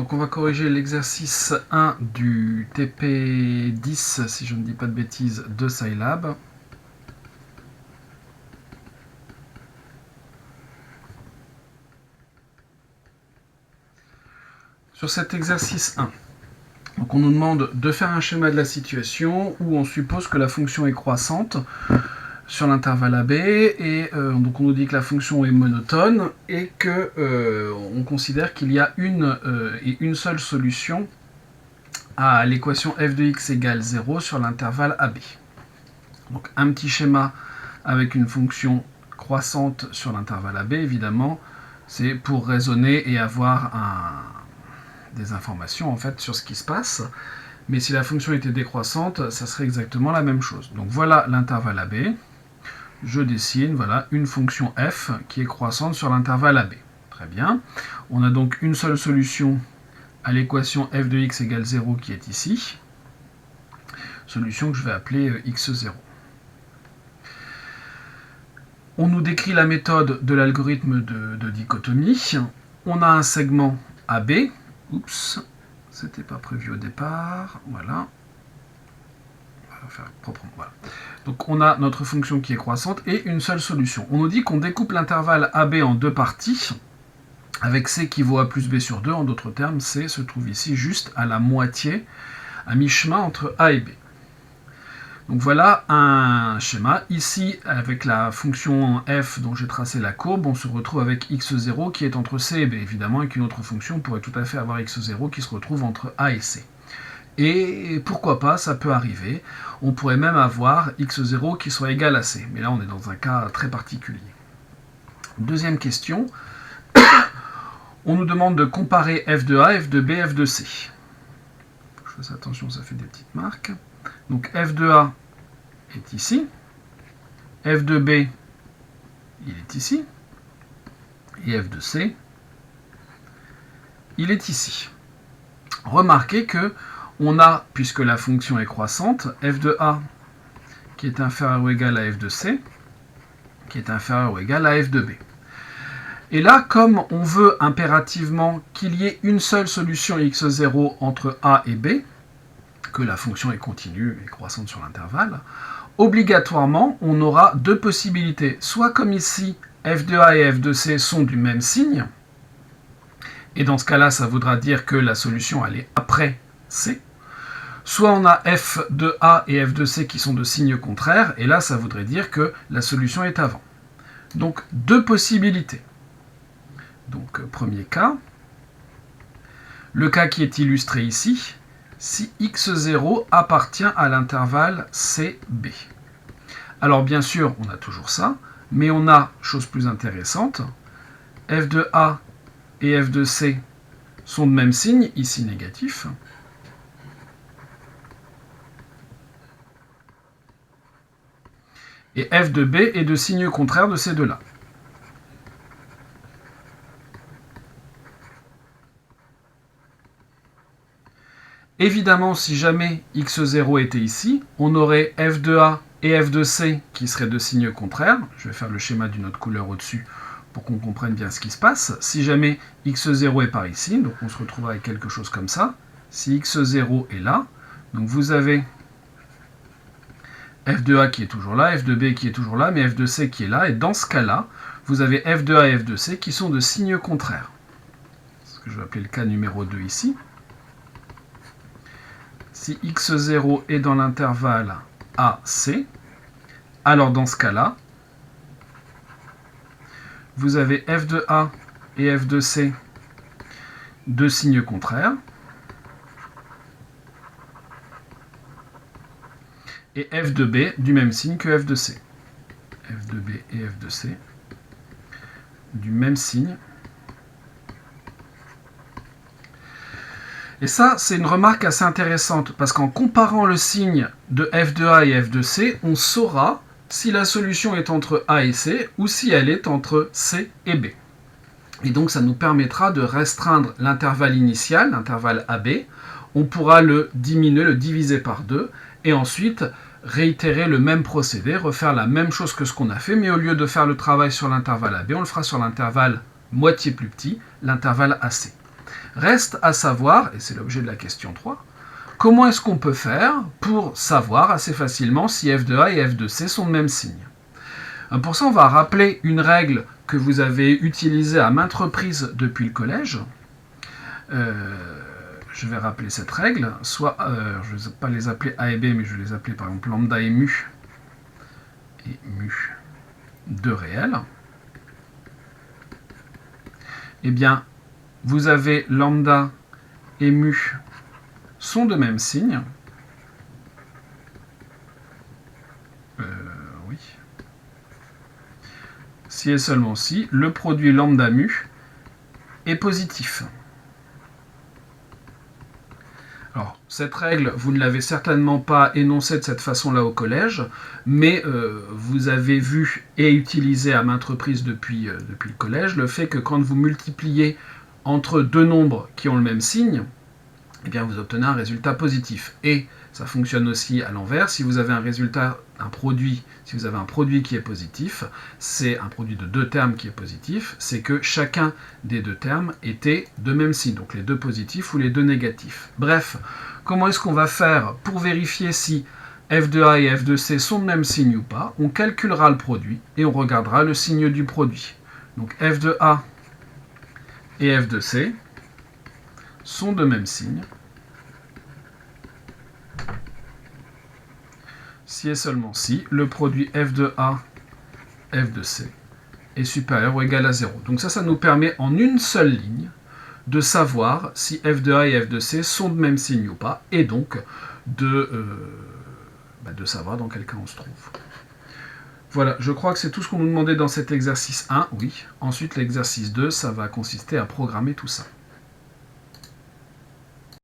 Donc on va corriger l'exercice 1 du TP10, si je ne dis pas de bêtises, de Scilab. Sur cet exercice 1, donc on nous demande de faire un schéma de la situation où on suppose que la fonction est croissante sur l'intervalle AB, et donc on nous dit que la fonction est monotone et que on considère qu'il y a une seule solution à l'équation f de x égale 0 sur l'intervalle AB. Donc un petit schéma avec une fonction croissante sur l'intervalle AB, évidemment, c'est pour raisonner et avoir des informations en fait sur ce qui se passe. Mais si la fonction était décroissante, ça serait exactement la même chose. Donc voilà l'intervalle AB. Je dessine, voilà, une fonction f qui est croissante sur l'intervalle AB. Très bien. On a donc une seule solution à l'équation f de x égale 0 qui est ici. Solution que je vais appeler x0. On nous décrit la méthode de l'algorithme de dichotomie. On a un segment AB. Oups, c'était pas prévu au départ. Voilà. On va faire proprement. Voilà. Donc on a notre fonction qui est croissante et une seule solution. On nous dit qu'on découpe l'intervalle AB en deux parties, avec C qui vaut A plus B sur 2. En d'autres termes, C se trouve ici juste à la moitié, à mi-chemin entre A et B. Donc voilà un schéma. Ici, avec la fonction f dont j'ai tracé la courbe, on se retrouve avec x0 qui est entre C et B. Évidemment, avec une autre fonction, on pourrait tout à fait avoir x0 qui se retrouve entre A et C. Et pourquoi pas, ça peut arriver. On pourrait même avoir x0 qui soit égal à C. Mais là, on est dans un cas très particulier. Deuxième question. On nous demande de comparer f de A, f de B, f de C. Je fasse attention, ça fait des petites marques. Donc f de A est ici. F de B, il est ici. Et f de C, il est ici. Remarquez que on a, puisque la fonction est croissante, f de A qui est inférieur ou égal à f de C, qui est inférieur ou égal à f de B. Et là, comme on veut impérativement qu'il y ait une seule solution x0 entre A et B, que la fonction est continue et croissante sur l'intervalle, obligatoirement, on aura deux possibilités. Soit comme ici, f de A et f de C sont du même signe, et dans ce cas-là, ça voudra dire que la solution, elle est après C. Soit on a f de A et f de C qui sont de signes contraires, et là, ça voudrait dire que la solution est avant. Donc, deux possibilités. Donc, premier cas. Le cas qui est illustré ici, si x0 appartient à l'intervalle CB. Alors, bien sûr, on a toujours ça, mais on a, chose plus intéressante, f de A et f de C sont de même signe, ici négatif. Et f de B est de signe contraire de ces deux-là. Évidemment, si jamais x0 était ici, on aurait f de A et f de C qui seraient de signes contraires. Je vais faire le schéma d'une autre couleur au-dessus pour qu'on comprenne bien ce qui se passe. Si jamais x0 est par ici, donc on se retrouvera avec quelque chose comme ça. Si x0 est là, donc vous avez f de A qui est toujours là, f de B qui est toujours là, mais f de C qui est là. Et dans ce cas-là, vous avez f de A et f de C qui sont de signes contraires. C'est ce que je vais appeler le cas numéro 2 ici. Si x0 est dans l'intervalle AC, alors dans ce cas-là, vous avez f de A et f de C de signes contraires. Et f de B du même signe que f de C. F de B et f de C du même signe. Et ça, c'est une remarque assez intéressante, parce qu'en comparant le signe de f de A et f de C, on saura si la solution est entre A et C, ou si elle est entre C et B. Et donc, ça nous permettra de restreindre l'intervalle initial, l'intervalle AB. On pourra le diminuer, le diviser par 2, et ensuite réitérer le même procédé, refaire la même chose que ce qu'on a fait, mais au lieu de faire le travail sur l'intervalle AB, on le fera sur l'intervalle moitié plus petit, l'intervalle AC. Reste à savoir, et c'est l'objet de la question 3, comment est-ce qu'on peut faire pour savoir assez facilement si f de A et f de C sont de même signe? Pour ça, on va rappeler une règle que vous avez utilisée à maintes reprises depuis le collège. Je vais rappeler cette règle, soit, je ne vais pas les appeler A et B, mais je vais les appeler par exemple lambda et mu de réel. Eh bien, vous avez lambda et mu sont de même signe. Oui. Si et seulement si le produit lambda mu est positif. Alors, cette règle, vous ne l'avez certainement pas énoncée de cette façon-là au collège, mais vous avez vu et utilisé à maintes reprises depuis le collège le fait que quand vous multipliez entre deux nombres qui ont le même signe, eh bien vous obtenez un résultat positif. Et ça fonctionne aussi à l'envers. Si vous avez un produit qui est positif, c'est un produit de deux termes qui est positif, c'est que chacun des deux termes était de même signe, donc les deux positifs ou les deux négatifs. Bref, comment est-ce qu'on va faire pour vérifier si f de A et f de C sont de même signe ou pas? On calculera le produit et on regardera le signe du produit. Donc f de A et f de C sont de même signe si et seulement si le produit f de A, f de C est supérieur ou égal à 0. Donc ça nous permet en une seule ligne de savoir si f de A et f de C sont de même signe ou pas, et donc de savoir dans quel cas on se trouve. Voilà, je crois que c'est tout ce qu'on nous demandait dans cet exercice 1, oui. Ensuite, l'exercice 2, ça va consister à programmer tout ça.